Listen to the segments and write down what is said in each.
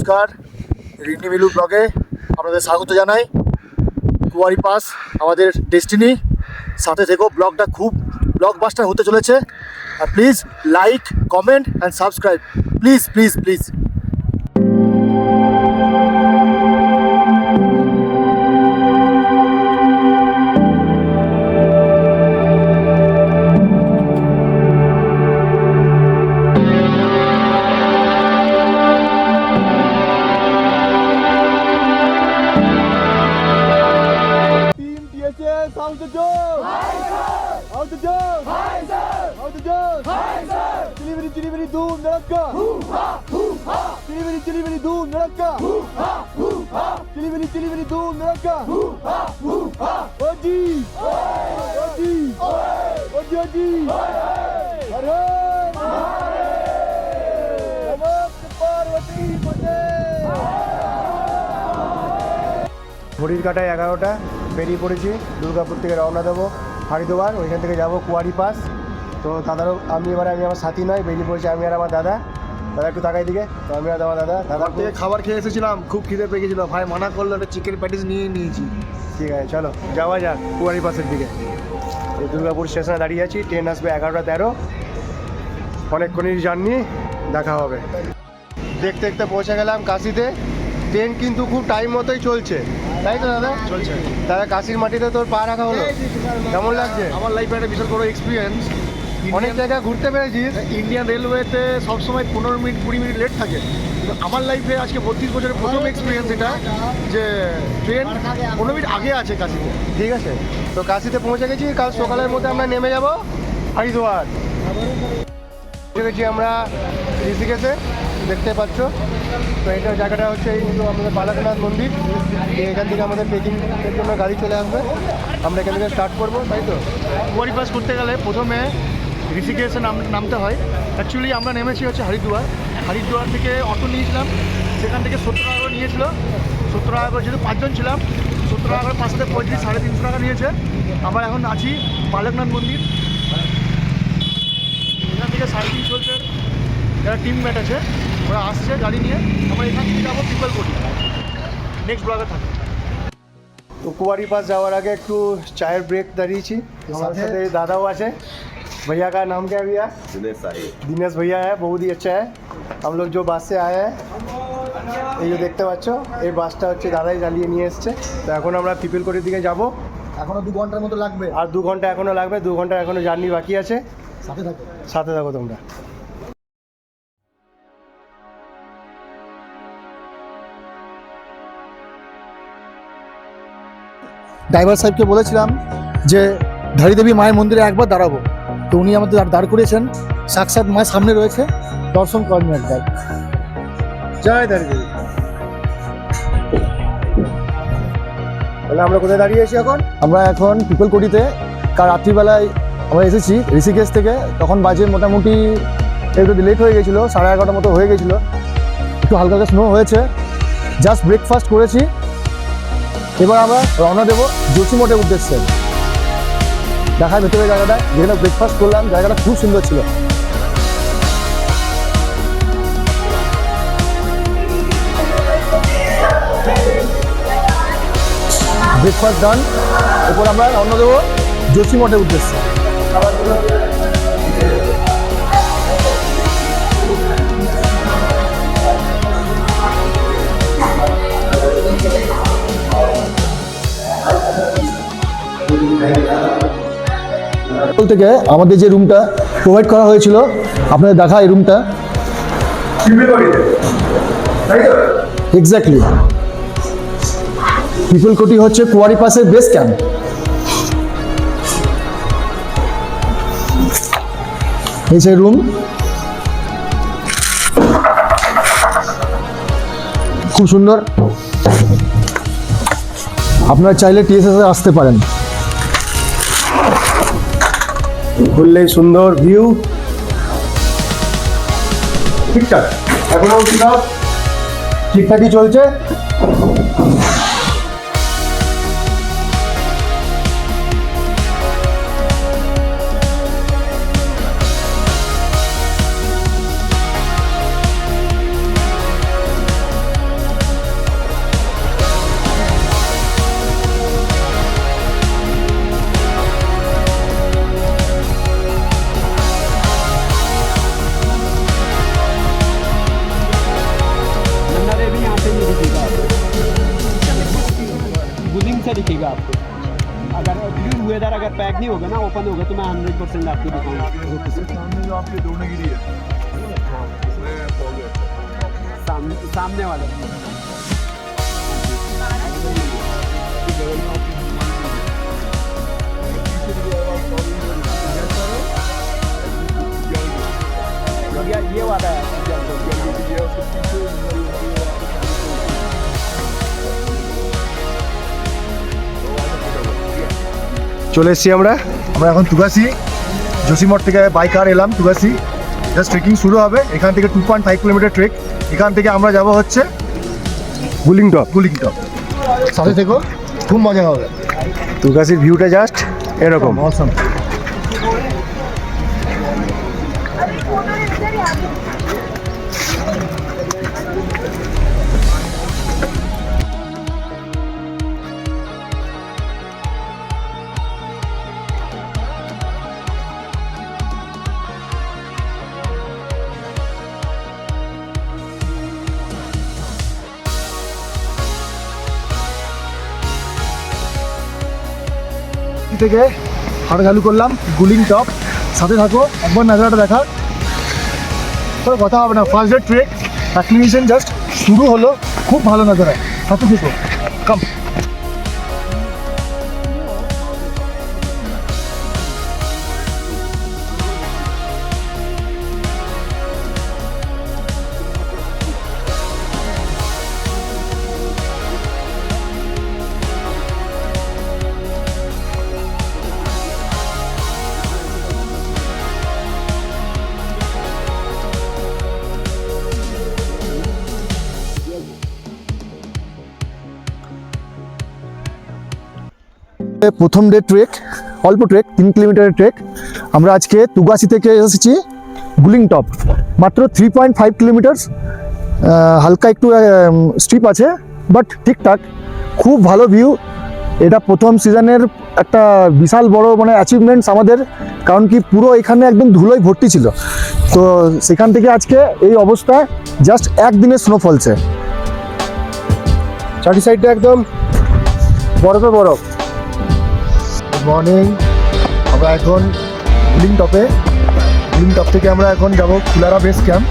নমস্কার, রিন্নি মিলু ব্লগে আপনাদের স্বাগত জানাই। কুয়ারি পাস আমাদের ডেস্টিনি, সাথে থেকো। ব্লগটা খুব ব্লকবাস্টার হতে চলেছে। আর please like, comment and subscribe, please please please. How's the job? Hi sir. How's the job? Hi sir. How's the job? Hi sir. Chili biri doom narakka. Hoo ha hoo ha. Chili biri doom narakka. Hoo ha hoo ha. Chili biri doom narakka. Hoo ha hoo ha. Oji. Oji. Oji oji. Har har. Namaste Parvati Mate. ঘড়ির কাটায় 11টা, বেরিয়ে পড়েছি। দুর্গাপুর থেকে রওনা দেবো হরিদ্বার, ওইখান থেকে যাবো কুয়ারি পাস। তো দাদারও আমি আমার সাথী নয়, বেরিয়ে পড়েছি আমি আর আমার দাদা। একটু তাকাই দিকে। তো আমি আর আমার দাদার থেকে খাবার খেয়ে এসেছিলাম, খুব খিদে পেয়ে গেছিলো। ভাই মানা করলো, একটা চিকেন প্যাটিস নিয়ে নিয়েছি। ঠিক আছে, চলো যাওয়া যাক কুয়ারি পাসের দিকে। এই দুর্গাপুর স্টেশনে দাঁড়িয়ে আছি, ট্রেন আসবে 11টা 13। অনেকক্ষণই জার্নি, দেখা হবে। দেখতে দেখতে পৌঁছে গেলাম কাশিতে। ট্রেন কিন্তু খুব টাইম মতোই চলছে, তাই তো দাদা? চলছে দাদা। কাশির মাটিতে তোর পা রাখা হলো, কেমন লাগছে? আমার লাইফে একটা বিশাল বড় এক্সপিরিয়েন্স। অনেক জায়গায় ঘুরতে পেরেছিস। ইন্ডিয়ান রেলওয়েতে সবসময় 15 মিনিট 20 মিনিট লেট থাকে, কিন্তু আমার লাইফে আজকে 32 বছরের প্রথম এক্সপিরিয়েন্স এটা, যে ট্রেন 15 মিনিট আগে আছে কাশিতে। ঠিক আছে, তো কাশিতে পৌঁছে গেছি। কাল সকালের মধ্যে আমরা নেমে যাব হরিদ্বার। পৌঁছে গেছি আমরা ঋষিকেশে, দেখতে পাচ্ছ। তো এটা জায়গাটা হচ্ছে এই আমাদের বালাকনাথ মন্দির। এখান থেকে আমাদের ট্রেকিংয়ের জন্য গাড়ি চলে আসবে, আমরা এখান থেকে স্টার্ট করবো, তাই তো? কুয়ারি পাস করতে গেলে প্রথমে ঋষিকেশে নামতে হয়। অ্যাকচুয়ালি আমরা নেমেছি হচ্ছে হরিদ্বার থেকে অটো নিয়েছিলাম, সেখান থেকে 17 টাকা করে নিয়েছিল। 17 টাকা করে, যেহেতু 5 জন ছিলাম, 17 টাকা করে 5 সাথে 35, 350 টাকা নিয়েছে। আমরা এখন আছি বালাকনাথ মন্দির। এখান থেকে সার্ভিং চলছে, যারা টিম ম্যাট আছে ওরা আসছে গাড়ি নিয়ে। আমরা এখান থেকে যাবো পিপলকোটি, নেক্সট ব্লগে থাকবে। তো कुंवारी पास যাওয়ার আগে একটু চায়ের ব্রেক দাঁড়িয়েছি। আমার সাথে দাদাও আছে। भैया का नाम क्या है भैया? दिनेश भैया है, बहुत ही अच्छा है। हम लोग जो বাস से आए हैं, এই যে দেখতে পাচ্ছ, এই বাসটা হচ্ছে দাদাই জ্বালিয়ে নিয়ে এসছে। তো এখন আমরা পিপলকোটির দিকে যাব। এখনো 2 ঘন্টার মতো লাগবে, আর 2 ঘন্টা এখনো লাগবে। 2 ঘন্টা এখনো জার্নি বাকি আছে। সাথে থাকো তোমরা। ড্রাইভার সাহেবকে বলেছিলাম যে ধারী দেবী মায়ের মন্দিরে একবার দাঁড়াবো, তো উনি আমাদের দাঁড় করিয়েছেন। সাক্ষাৎ মা সামনে রয়েছে, দর্শন করেন একবার। জয় ধারী দেবী। তাহলে আমরা কোথায় দাঁড়িয়ে আছি এখন? আমরা এখন পিপলকোটিতে। কাল রাত্রিবেলায় আমরা এসেছি ঋষিকেশ থেকে, তখন বাজে মোটামুটি একটু লেট হয়ে গেছিলো, 11:30 মতো হয়ে গেছিলো। একটু হালকা হালকা স্নো হয়েছে। জাস্ট ব্রেকফাস্ট করেছি, এবার আমরা রওনা দেবো যোশী মঠের উদ্দেশ্যে। দেখায় ভেতরে জায়গাটা, যেখানে ব্রেকফাস্ট করলাম, জায়গাটা খুব সুন্দর ছিল। ব্রেকফাস্ট ডান, এরপর আমরা রওনা দেবো যোশী মঠের উদ্দেশ্যে। থেকে আমাদের যে রুমটা প্রোভাইড করা হয়েছিল, আপনাদের দেখা এই রুমটা এক্স্যাক্টলি পিপলকোটি হচ্ছে কুয়ারি পাসের বেস ক্যাম্প। এই যে রুম, খুব সুন্দর। আপনারা চাইলে টিএসএস আসতে পারেন। ঘুরলেই সুন্দর ভিউ। ঠিকঠাক, এখনো ঠিকঠাকই চলছে। दिखेगा आपको। अगर ग्रीन वेदर अगर पैक नहीं होगा ना, ओपन होगा, तो मैं 100% आपको दिखाऊंगा। सामने जो आपके द्रोणगिरी है उसमें फॉग है। सामने वाला ये वाला है। চলে এসেছি আমরা এখন তুগাসি জসিমঠ থেকে বাই কার এলাম তুগাসি। জাস্ট ট্রেকিং শুরু হবে এখান থেকে 2.5 কিলোমিটার ট্রেক। এখান থেকে আমরা যাব হচ্ছে গুলিং টপ। সাথে থেকো, খুব মজা হবে। তুগাসির ভিউটা জাস্ট এরকম অসম। থেকে হাঁটা চালু করলাম গুলিং টপ। সাথে থাকো, একবার নাজারাটা দেখা। কোনো কথা হবে না, ফার্স্ট ডে ট্রেক অ্যাক্লিমেশন জাস্ট শুরু হলো। খুব ভালো নাজারা, সাথে থেকো, কাম। প্রথম ডে ট্রেক, অল্প ট্রেক, 3 কিলোমিটারের ট্রেক। আমরা আজকে তুগাসি থেকে এসেছি গুলিং টপ, মাত্র 3.5 কিলোমিটার। হালকা একটু স্ট্রিপ আছে, বাট ঠিকঠাক, খুব ভালো ভিউ। এটা প্রথম সিজনের একটা বিশাল বড় মানে অ্যাচিভমেন্টস আমাদের, কারণ কি পুরো এখানে একদম ধুলোয় ভর্তি ছিল। তো সেখান থেকে আজকে এই অবস্থা, জাস্ট একদিনের স্নোফলসে চারি সাইডটা একদম বরফে বরফ। মর্নিং, আমরা এখন গুলিং টপ থেকে আমরা এখন যাব কুলারা বেস ক্যাম্প।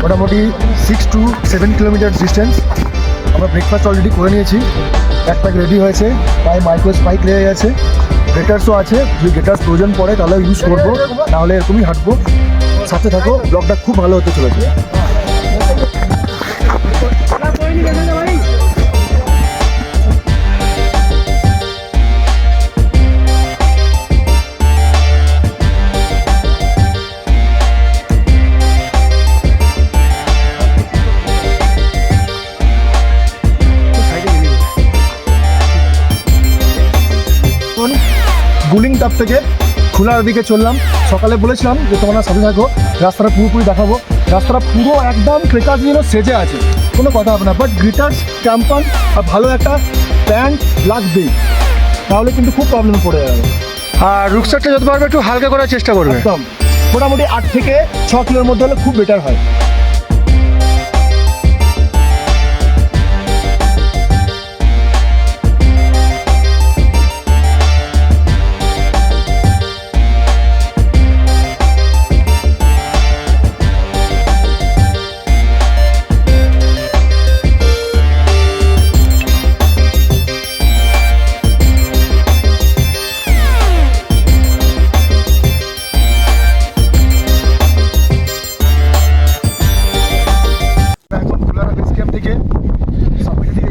মোটামুটি 6 to 7 কিলোমিটার ডিস্টেন্স। আমরা ব্রেকফাস্ট অলরেডি করে নিয়েছি, এক প্যাক রেডি হয়েছে, প্রায় মাইক্রো স্পাইক লেগে গেছে, গেটার্সও আছে। যদি গেটার্স প্রয়োজন পড়ে তাহলে ইউজ করবো, নাহলে এরকমই হাঁটবো। সাথে থাকো, ব্লগটা খুব ভালো হতে চলেছে। গুলিং টপ থেকে খোলার দিকে চললাম। সকালে বলেছিলাম যে তোমরা সাথে থাকো, রাস্তাটা পুরোপুরি দেখাবো। রাস্তাটা পুরো একদম ট্রেকার্স যেন সেজে আছে, কোনো কথা হবে না। বাট গ্লিটার্স, ক্যাম্পান আর ভালো একটা প্যান্ট লাগবেই, তাহলে কিন্তু খুব প্রবলেমে পড়ে যাবে। আর রুকস্যাকটা যত পারবে একটু হালকা করার চেষ্টা করবে। একদম মোটামুটি 8 থেকে 6 কিলোর মধ্যে হলে খুব বেটার হয়।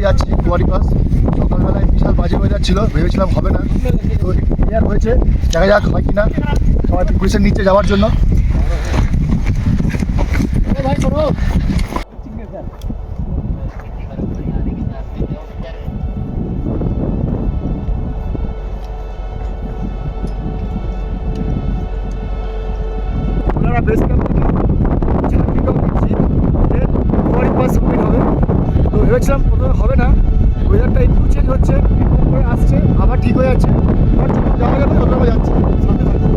যাচ্ছি কুয়ারি পাস। সকালবেলায় বিশাল বাজে ওয়েদার ছিল, ভেবেছিলাম হবে না, তো ক্লিয়ার হয়েছে। দেখা যাক হয় কিনা, সবাই প্রিপারেশন নিচে যাওয়ার জন্য। বেস ক্যাম্প থেকে কুয়ারি পাস সাবমিট হবে। তো ভেবেছিলাম প্রথমে হবে না, ওয়েদারটা একটু চেঞ্জ হচ্ছে, করে আসছে, আবার ঠিক হয়ে যাচ্ছে। আর যাওয়া যাবে, যতটা যাচ্ছে সাথে থাকবে।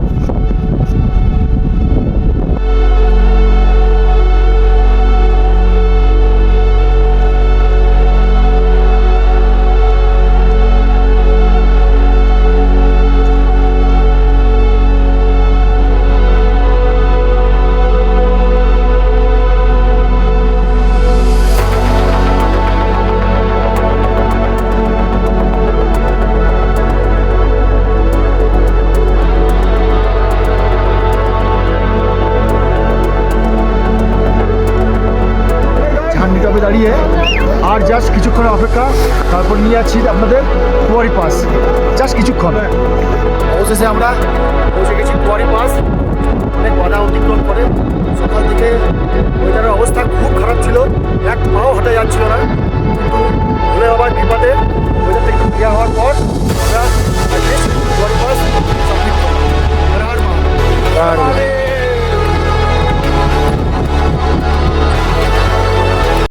পেরিয়ে আর জাস্ট কিছুক্ষণ অপেক্ষা, তারপর নিয়ে যাচ্ছি আপনাদের কুয়ারি পাস, জাস্ট কিছুক্ষণ। অবশেষে আমরা পৌঁছে গেছি কুয়ারি পাস। অনেক বাধা অতিক্রম করে সকাল থেকে ওয়েদারের অবস্থা খুব খারাপ ছিল, এক পাও হাঁটা যাচ্ছিল